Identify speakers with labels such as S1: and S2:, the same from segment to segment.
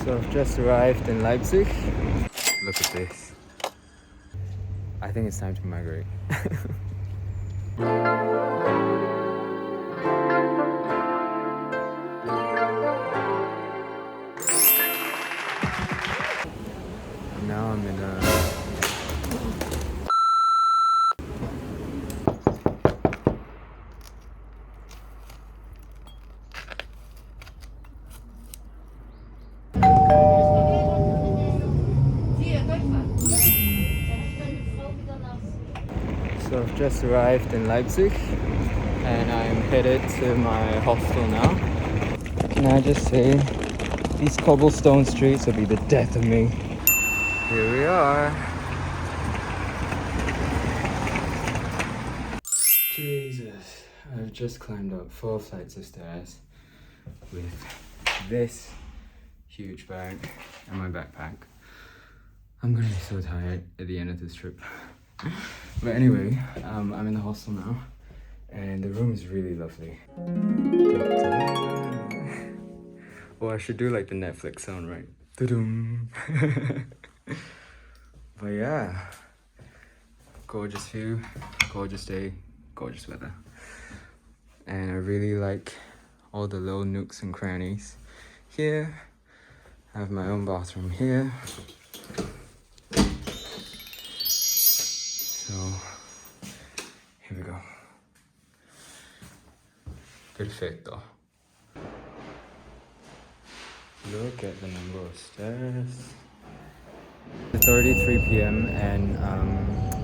S1: So I've just arrived in Leipzig. Look at this. I think it's time to migrate. Now I'm in a So I've just arrived in Leipzig and I'm headed to my hostel now. Can I just say, these cobblestone streets will be the death of me. Here we are. Jesus, I've just climbed up 4 flights of stairs with this huge bag and my backpack. I'm gonna be so tired at the end of this trip. But anyway, I'm in the hostel now and the room is really lovely. Oh, I should do like the Netflix sound, right? But yeah, gorgeous view, gorgeous day, gorgeous weather. And I really like all the little nooks and crannies here. I have my own bathroom here. So, here we go. Perfetto. Look at the number of stairs. It's already 3 p.m. and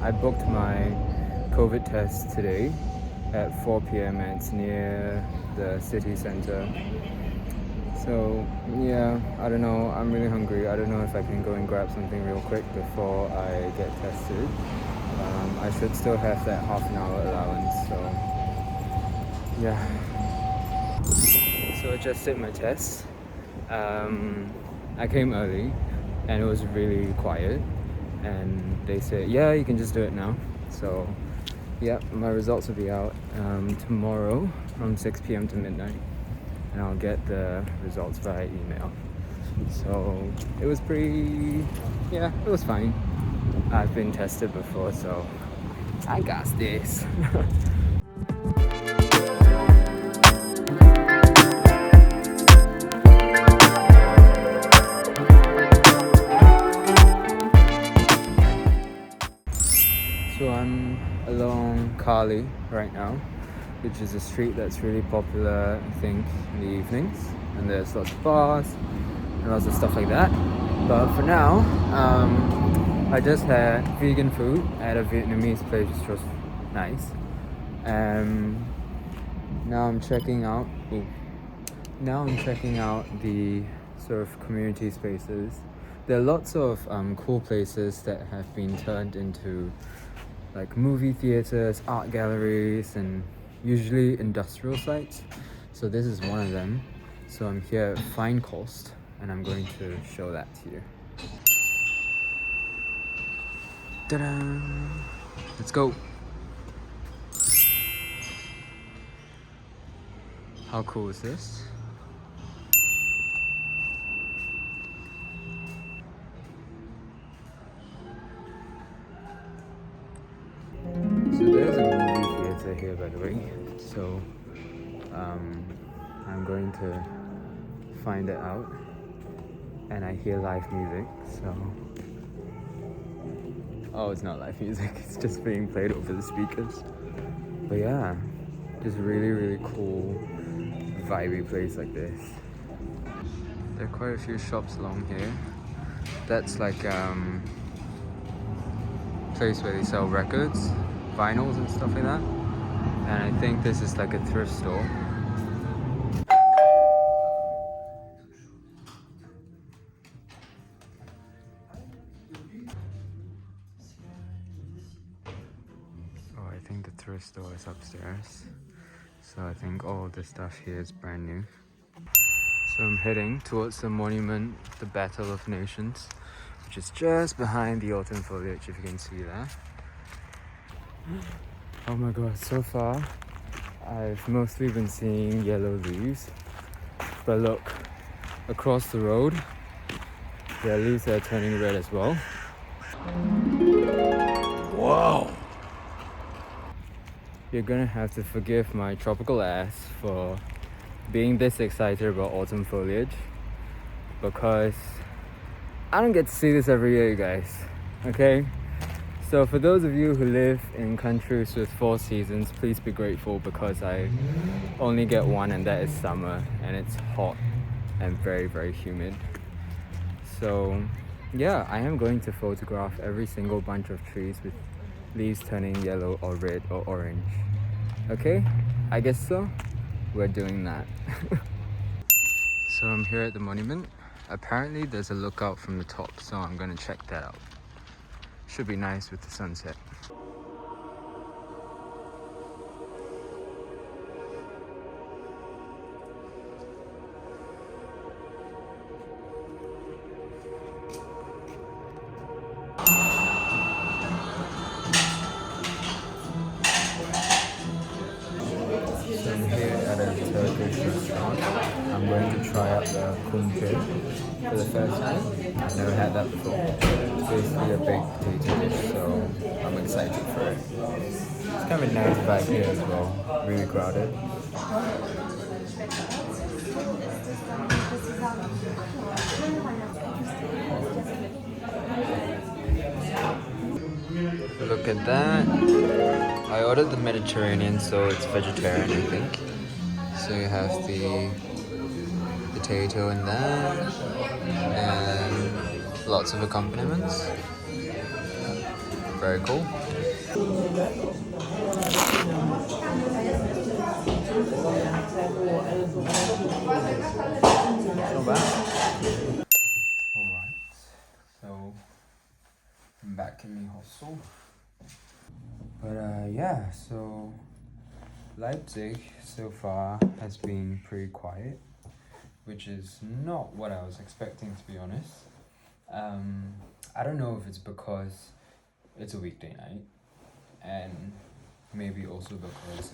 S1: I booked my COVID test today at 4 p.m. and it's near the city center. So yeah, I don't know, I'm really hungry. I don't know if I can go and grab something real quick before I get tested. I should still have that half an hour allowance, so yeah. So I just did my test. I came early and it was really quiet and they said, yeah, you can just do it now. So yeah, my results will be out tomorrow from 6 p.m. to midnight and I'll get the results via email. So it was pretty, yeah, it was fine. I've been tested before, so I got this. So I'm along Kali right now, which is a street that's really popular, I think, in the evenings. And there's lots of bars and lots of stuff like that. But for now, I just had vegan food at a Vietnamese place, which was nice. Now I'm checking out. Now I'm checking out the sort of community spaces. There are lots of cool places that have been turned into like movie theaters, art galleries, and usually industrial sites. So this is one of them. So I'm here at Fine Coast, and I'm going to show that to you. Ta-da! Let's go! How cool is this? So there's a movie theater here, by the way. So I'm going to find it out. And I hear live music, so... Oh, it's not live music, it's just being played over the speakers. But yeah, just really cool, vibey place like this. There are quite a few shops along here. That's like place where they sell records, vinyls and stuff like that. And I think this is like a thrift store. I think the thrift store is upstairs, so I think all of the stuff here is brand new. So I'm heading towards the monument, the Battle of Nations, which is just behind the autumn foliage, if you can see that. Oh my god, so far I've mostly been seeing yellow leaves, but look, across the road The leaves are turning red as well.
S2: Wow!
S1: You're gonna have to forgive my tropical ass for being this excited about autumn foliage, because I don't get to see this every year, you guys. Okay? So for those of you who live in countries with 4 seasons, please be grateful, because I only get one, and that is summer, and it's hot and very, very humid. So yeah, I am going to photograph every single bunch of trees with leaves turning yellow or red or orange. Okay? I guess so. We're doing that. So I'm here at the monument. Apparently there's a lookout from the top, so I'm gonna check that out. Should be nice with the sunset. So I'm here at a Turkish restaurant. I'm going to try out the kumche for the first time. I've never had that before. It's basically a baked potato dish, so I'm excited for it. It's kind of a nice vibe here as well. Really crowded. Look at that. I ordered the Mediterranean, so it's vegetarian, I think. So you have the potato in there, and lots of accompaniments. Very cool. Not bad. Alright, so I'm back in the hostel. But yeah, so Leipzig so far has been pretty quiet, which is not what I was expecting, to be honest. I don't know if it's because it's a weekday night, and maybe also because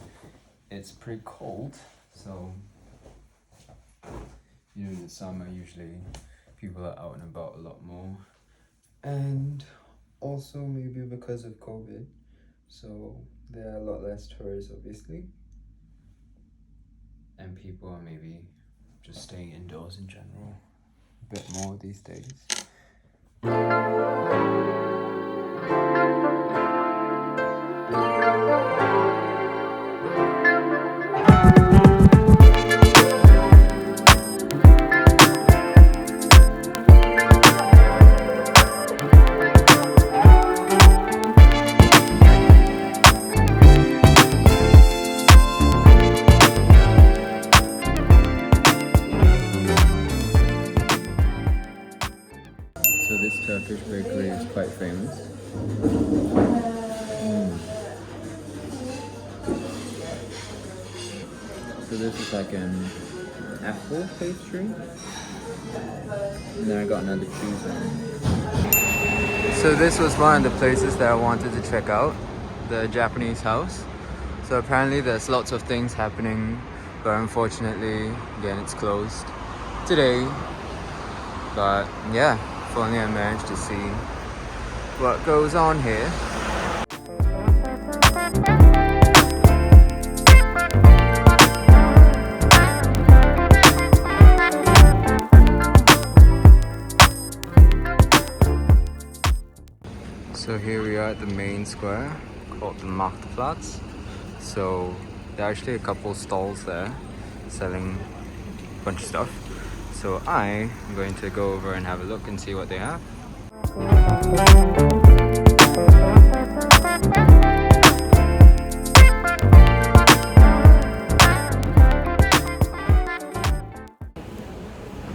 S1: it's pretty cold. So, you know, in the summer usually people are out and about a lot more, and also maybe because of COVID, so there are a lot less tourists, obviously, and people are maybe just staying indoors in general a bit more these days. So this Turkish bakery is quite famous. So this is like an apple pastry. And then I got another cheese one. So this was one of the places that I wanted to check out, the Japanese house. So apparently there's lots of things happening, but unfortunately, again, it's closed today. But yeah, if only I managed to see what goes on here. So here we are at the main square called the marktplatz. So there are actually a couple stalls there selling a bunch of stuff. So I'm going to go over and have a look and see what they have.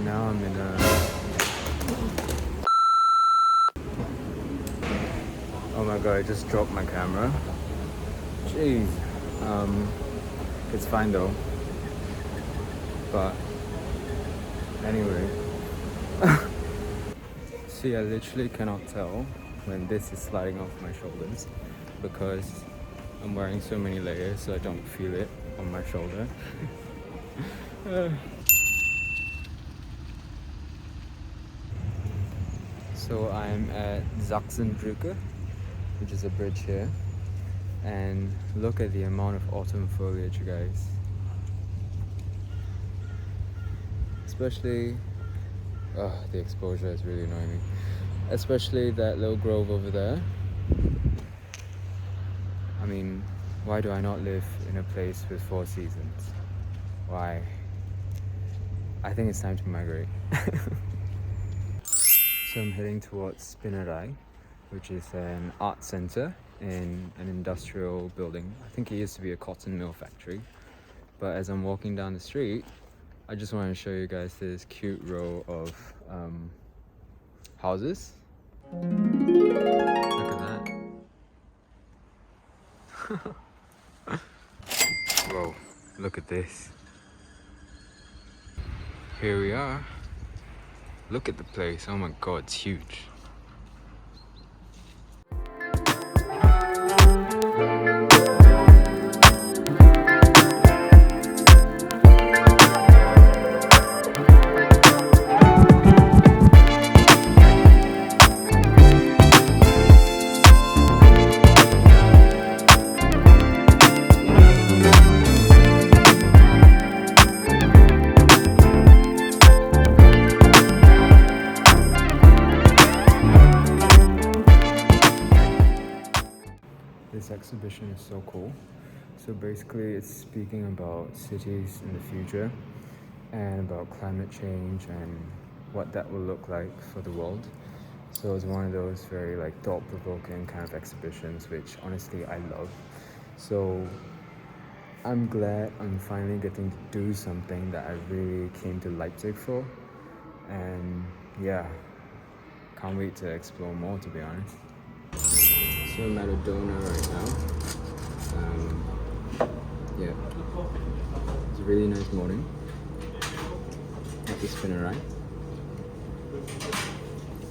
S1: Now I'm in a... Oh my god, I just dropped my camera. Jeez. It's fine though. But anyway. See, I literally cannot tell when this is sliding off my shoulders because I'm wearing so many layers, so I don't feel it on my shoulder. So I'm at Sachsenbrücke, which is a bridge here, and look at the amount of autumn foliage, you guys. Especially, oh, the exposure is really annoying me. Especially that little grove over there. I mean, why do I not live in a place with 4 seasons? Why? I think it's time to migrate. So I'm heading towards Spinnerei, which is an art center in an industrial building. I think it used to be a cotton mill factory. But as I'm walking down the street, I just want to show you guys this cute row of houses. Look at that. Whoa, look at this. Here we are. Look at the place. Oh my god, it's huge. This exhibition is so cool. So basically it's speaking about cities in the future and about climate change and what that will look like for the world. So it's one of those very like thought-provoking kind of exhibitions, which honestly I love. So I'm glad I'm finally getting to do something that I really came to Leipzig for. And yeah, can't wait to explore more, to be honest. So I'm at a donor right now. Yeah, it's a really nice morning at the spinnerei.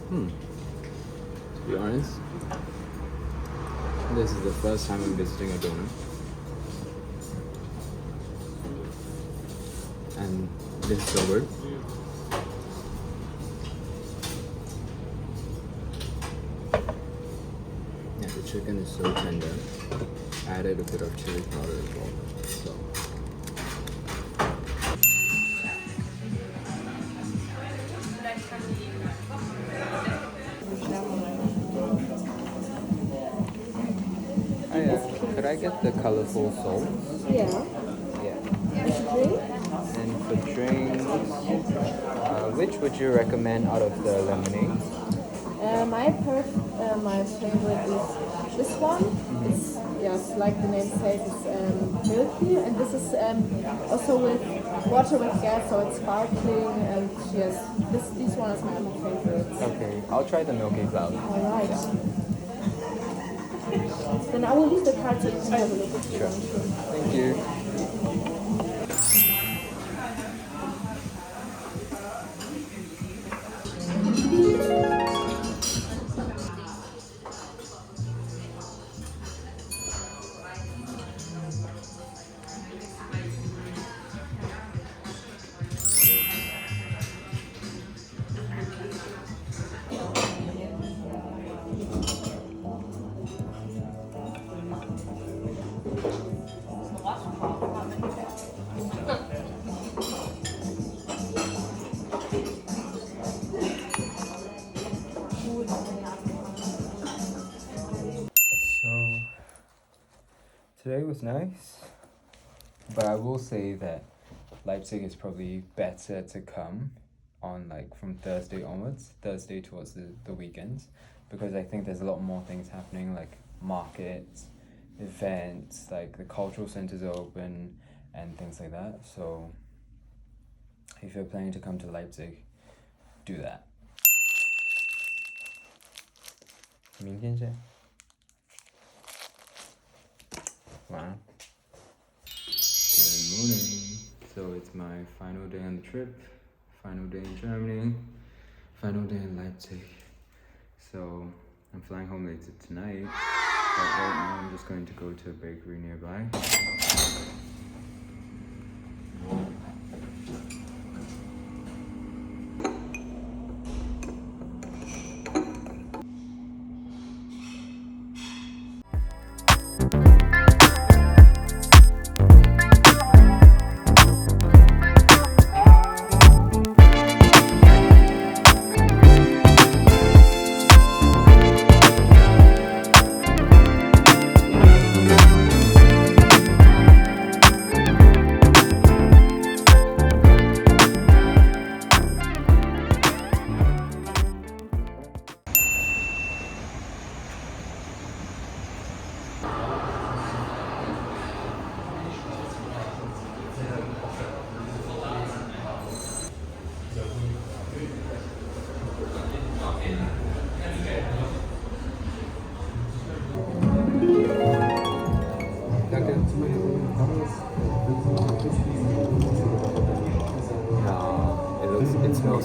S1: To be honest, this is the first time I'm visiting a donor, and this is so good. The chicken is so tender. Added a bit of chili powder as well. So. Could I get the colorful soul?
S2: Yeah.
S1: And for drinks, which would you recommend out of the lemonade?
S2: My favorite is this one. It's yes, like the name says, it's milky, and this is also with water with gas, so it's sparkling. And yes, this one is my other favorite.
S1: Okay, I'll try the milky cloud.
S2: All right. Then I will leave the card so you can have a look at it.
S1: Sure. Thank you. Today was nice, but I will say that Leipzig is probably better to come on like from Thursday onwards, Thursday towards the weekends, because I think there's a lot more things happening, like markets, events, like the cultural centers are open and things like that. So if you're planning to come to Leipzig, do that. 明天见。晚安。Good morning. So it's my final day on the trip, final day in Germany, final day in Leipzig. So I'm flying home later tonight, but right now I'm just going to go to a bakery nearby.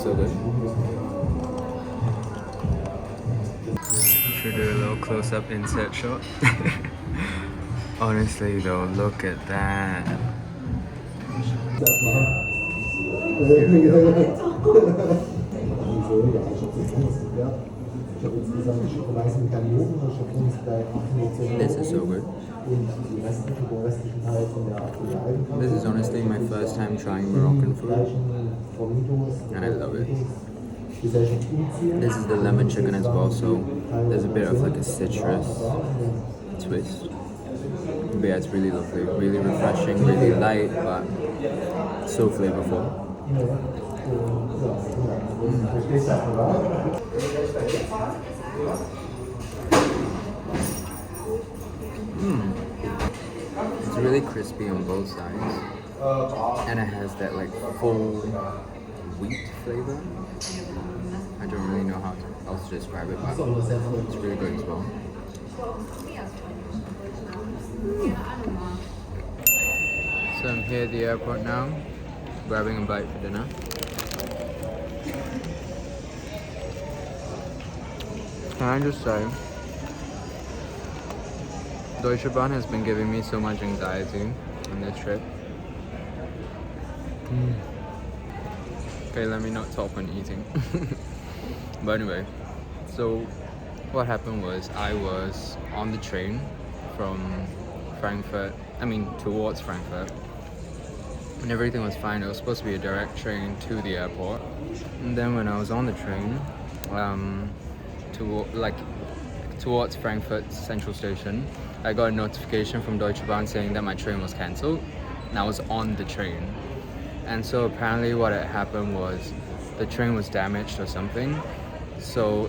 S1: so good. Should do a little close-up insert shot. Honestly though, look at that. This is so good. This is honestly my first time trying Moroccan food, and I love it. This is the lemon chicken as well, so there's a bit of like a citrus twist. But yeah, it's really lovely, really refreshing, really light, but so flavorful. It's really crispy on both sides, and it has that like full wheat flavor. I don't really know how else to describe it, but it's really good as well. So I'm here at the airport now, grabbing a bite for dinner. Can I just say, Deutsche Bahn has been giving me so much anxiety on this trip. Okay, let me not talk on eating. But anyway, so what happened was I was on the train from towards Frankfurt, and everything was fine. It was supposed to be a direct train to the airport. And then when I was on the train, towards Frankfurt Central Station, I got a notification from Deutsche Bahn saying that my train was cancelled, and I was on the train. And so apparently what had happened was the train was damaged or something, so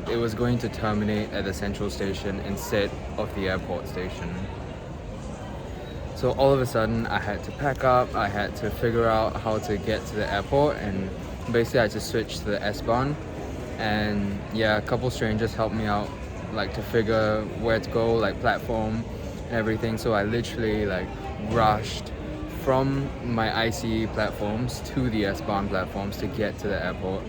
S1: it was going to terminate at the central station instead of the airport station. So all of a sudden I had to pack up, I had to figure out how to get to the airport, and basically I just switched to the S-Bahn. And yeah, a couple strangers helped me out, like to figure where to go, like platform and everything. So I literally like rushed from my ICE platforms to the S-Bahn platforms to get to the airport.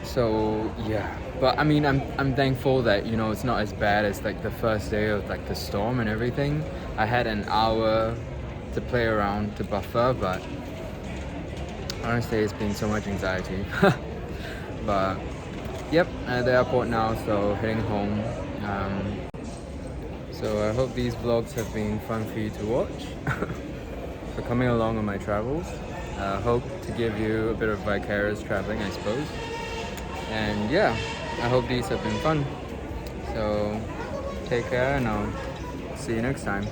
S1: So yeah, but I mean, I'm thankful that, you know, it's not as bad as like the first day of like the storm and everything. I had an hour to play around to buffer, but honestly it's been so much anxiety. But yep, at the airport now, so heading home. So I hope these vlogs have been fun for you to watch. For coming along on my travels. Hope to give you a bit of vicarious traveling, I suppose. And yeah, I hope these have been fun. So take care, and I'll see you next time.